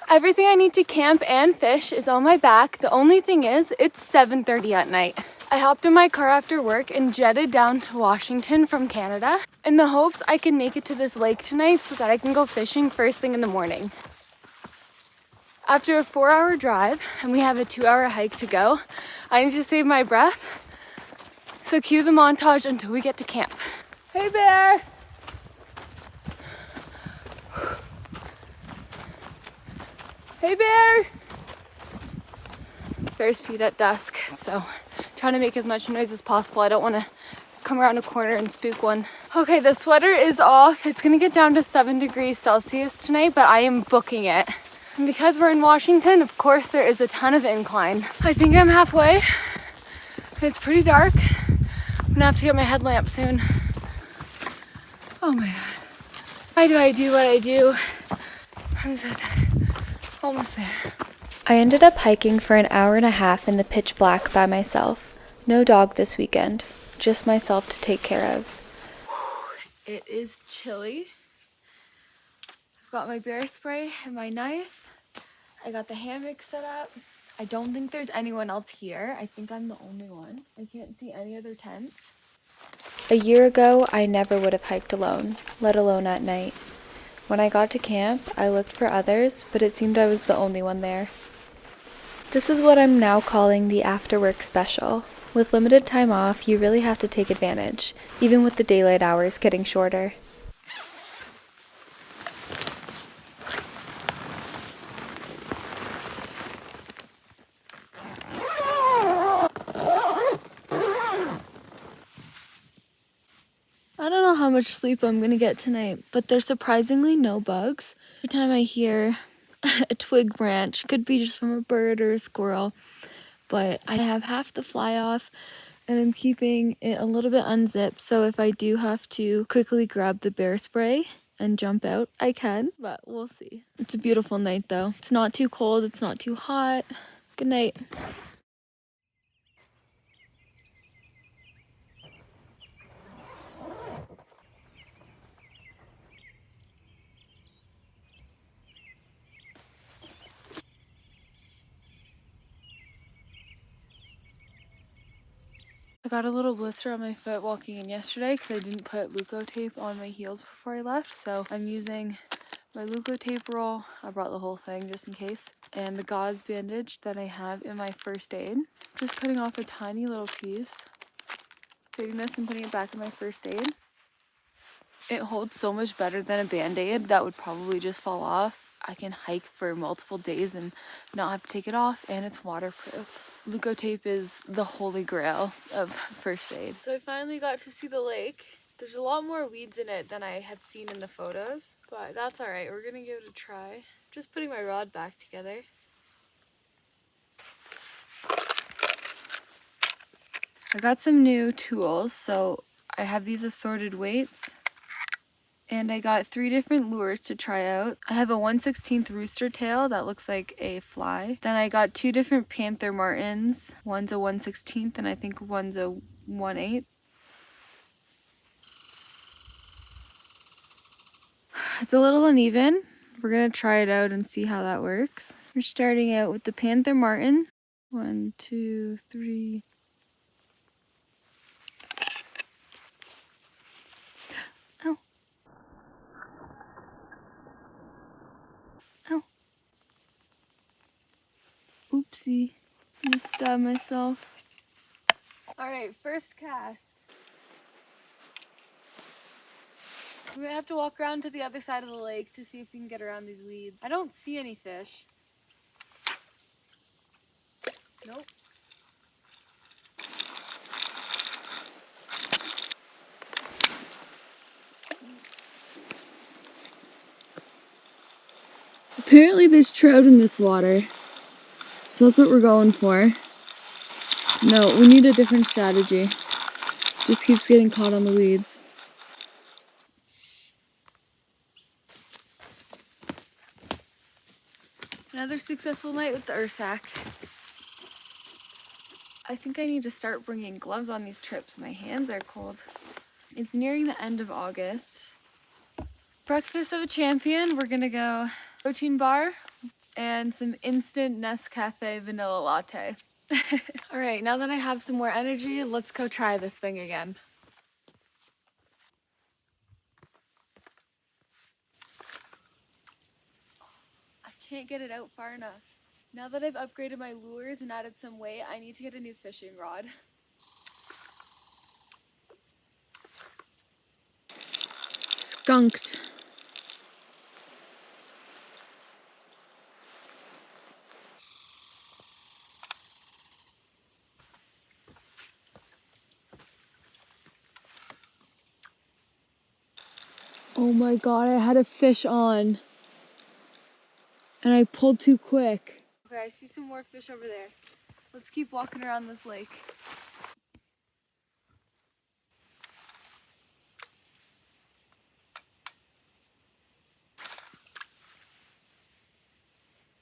Everything I need to camp and fish is on my back. The only thing is, it's 7:30 at night. I hopped in my car after work and jetted down to Washington from Canada in the hopes I can make it to this lake tonight so that I can go fishing first thing in the morning. After a 4-hour drive, and we have a 2-hour hike to go, I need to save my breath. So cue the montage until we get to camp. Hey bear! Hey bear! Bears feed at dusk, so trying to make as much noise as possible. I don't want to come around a corner and spook one. Okay, the sweater is off. It's gonna get down to 7 degrees Celsius tonight, but I am booking it. And because we're in Washington, of course, there is a ton of incline. I think I'm halfway. It's pretty dark. I'm gonna have to get my headlamp soon. Oh my God. Why do I do what I do? I'm so tired. Almost there. I ended up hiking for an hour and a half in the pitch black by myself. No dog this weekend, just myself to take care of. It is chilly. I've got my bear spray and my knife. I got the hammock set up. I don't think there's anyone else here. I think I'm the only one. I can't see any other tents. A year ago, I never would have hiked alone, let alone at night. When I got to camp, I looked for others, but it seemed I was the only one there. This is what I'm now calling the after work special. With limited time off, you really have to take advantage, even with the daylight hours getting shorter. I don't know how much sleep I'm gonna get tonight, but there's surprisingly no bugs. Every time I hear a twig branch, could be just from a bird or a squirrel, but I have half the fly off and I'm keeping it a little bit unzipped, so if I do have to quickly grab the bear spray and jump out, I can, but we'll see. It's a beautiful night though. It's not too cold, it's not too hot. Good night. I got a little blister on my foot walking in yesterday because I didn't put Leuko tape on my heels before I left. So I'm using my Leuko tape roll. I brought the whole thing just in case. And the gauze bandage that I have in my first aid. Just cutting off a tiny little piece. Saving this and putting it back in my first aid. It holds so much better than a band-aid that would probably just fall off. I can hike for multiple days and not have to take it off, and it's waterproof. Leuko tape is the holy grail of first aid. So I finally got to see the lake. There's a lot more weeds in it than I had seen in the photos, but that's all right. We're gonna give it a try. Just putting my rod back together. I got some new tools, so I have these assorted weights. And I got 3 different lures to try out. I have a 1/16 rooster tail that looks like a fly. Then I got 2 different panther martins. One's a 1/16 and I think one's a 1/8. It's a little uneven. We're gonna try it out and see how that works. We're starting out with the panther martin. 1, 2, 3. Oh. Oh. Oopsie. I just stabbed myself. Alright, first cast. We're gonna have to walk around to the other side of the lake to see if we can get around these weeds. I don't see any fish. Nope. Apparently there's trout in this water, so that's what we're going for. No, we need a different strategy. Just keeps getting caught on the weeds. Another successful night with the Ursack. I think I need to start bringing gloves on these trips. My hands are cold. It's nearing the end of August. Breakfast of a champion. We're gonna go protein bar and some instant Nescafe vanilla latte. All right, now that I have some more energy, let's go try this thing again. I can't get it out far enough. Now that I've upgraded my lures and added some weight, I need to get a new fishing rod. Skunked. Oh my god, I had a fish on. And I pulled too quick. Okay, I see some more fish over there. Let's keep walking around this lake.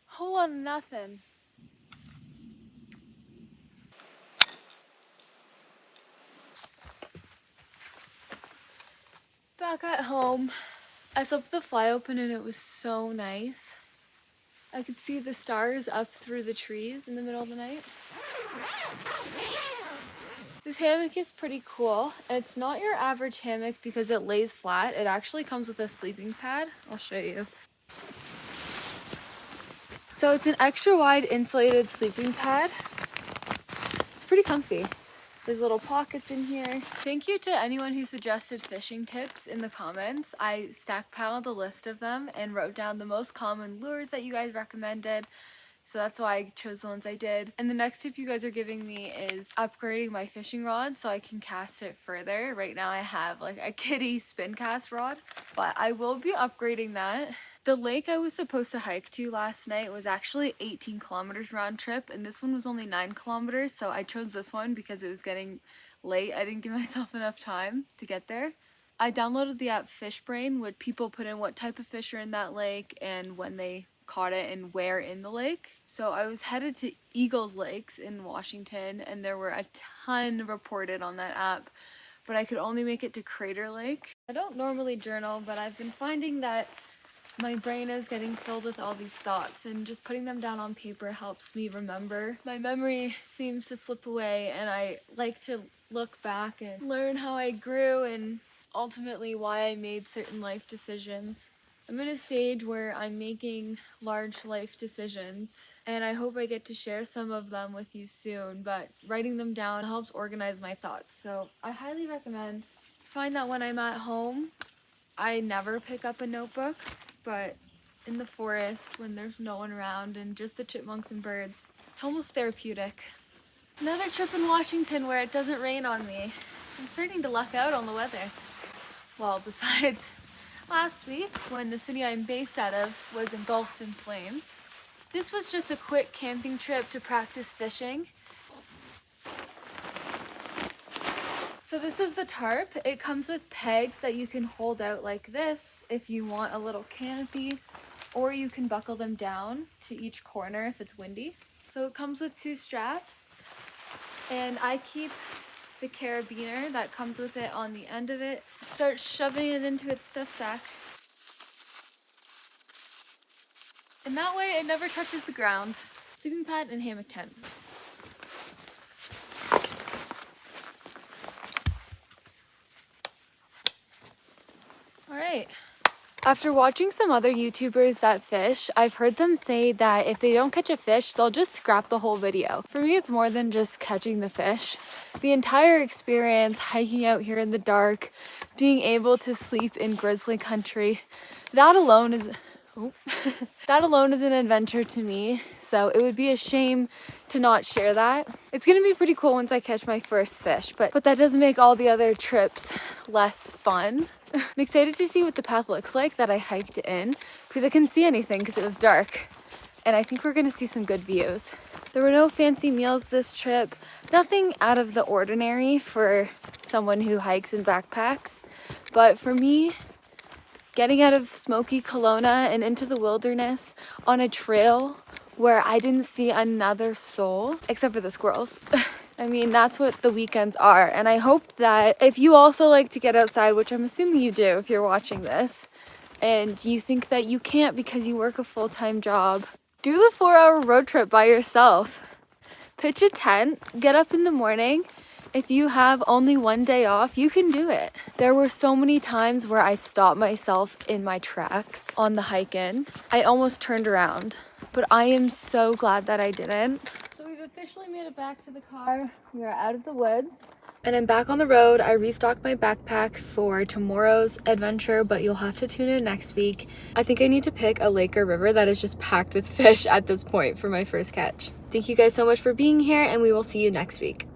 Whole lot of nothing. Back at home, I slept with the fly open and it was so nice. I could see the stars up through the trees in the middle of the night. This hammock is pretty cool. It's not your average hammock because it lays flat. It actually comes with a sleeping pad. I'll show you. So it's an extra wide insulated sleeping pad. It's pretty comfy. There's little pockets in here. Thank you to anyone who suggested fishing tips in the comments. I stackpiled a list of them and wrote down the most common lures that you guys recommended. So that's why I chose the ones I did. And the next tip you guys are giving me is upgrading my fishing rod so I can cast it further. Right now I have like a kiddie spin cast rod, but I will be upgrading that. The lake I was supposed to hike to last night was actually 18 kilometers round trip, and this one was only 9 kilometers, so I chose this one because it was getting late. I didn't give myself enough time to get there. I downloaded the app FishBrain, where people put in what type of fish are in that lake and when they caught it and where in the lake. So I was headed to Eagles Lakes in Washington, and there were a ton reported on that app, but I could only make it to Crater Lake. I don't normally journal, but I've been finding that my brain is getting filled with all these thoughts, and just putting them down on paper helps me remember. My memory seems to slip away, and I like to look back and learn how I grew and ultimately why I made certain life decisions. I'm in a stage where I'm making large life decisions, and I hope I get to share some of them with you soon, but writing them down helps organize my thoughts, so I highly recommend. I find that when I'm at home, I never pick up a notebook, but in the forest when there's no one around and just the chipmunks and birds, it's almost therapeutic. Another trip in Washington where it doesn't rain on me. I'm starting to luck out on the weather. Well, besides last week when the city I'm based out of was engulfed in flames. This was just a quick camping trip to practice fishing. So this is the tarp. It comes with pegs that you can hold out like this if you want a little canopy, or you can buckle them down to each corner if it's windy. So it comes with 2 straps, and I keep the carabiner that comes with it on the end of it. Start shoving it into its stuff sack. And that way it never touches the ground. Sleeping pad and hammock tent. Alright. After watching some other YouTubers that fish, I've heard them say that if they don't catch a fish, they'll just scrap the whole video. For me, it's more than just catching the fish. The entire experience, hiking out here in the dark, being able to sleep in grizzly country, that alone is that alone is an adventure to me, so it would be a shame to not share that. It's gonna be pretty cool once I catch my first fish, but that doesn't make all the other trips less fun. I'm excited to see what the path looks like that I hiked in, because I couldn't see anything because it was dark, and I think we're gonna see some good views. There were no fancy meals this trip, nothing out of the ordinary for someone who hikes in backpacks, but for me, getting out of smoky Kelowna and into the wilderness on a trail where I didn't see another soul, except for the squirrels. I mean, that's what the weekends are. And I hope that if you also like to get outside, which I'm assuming you do if you're watching this, and you think that you can't because you work a full-time job, Do the 4-hour road trip by yourself. Pitch a tent, get up in the morning. If you have only one day off, you can do it. There were so many times where I stopped myself in my tracks on the hike in. I almost turned around, but I am so glad that I didn't. So we've officially made it back to the car. We are out of the woods. And I'm back on the road. I restocked my backpack for tomorrow's adventure, but you'll have to tune in next week. I think I need to pick a lake or river that is just packed with fish at this point for my first catch. Thank you guys so much for being here, and we will see you next week.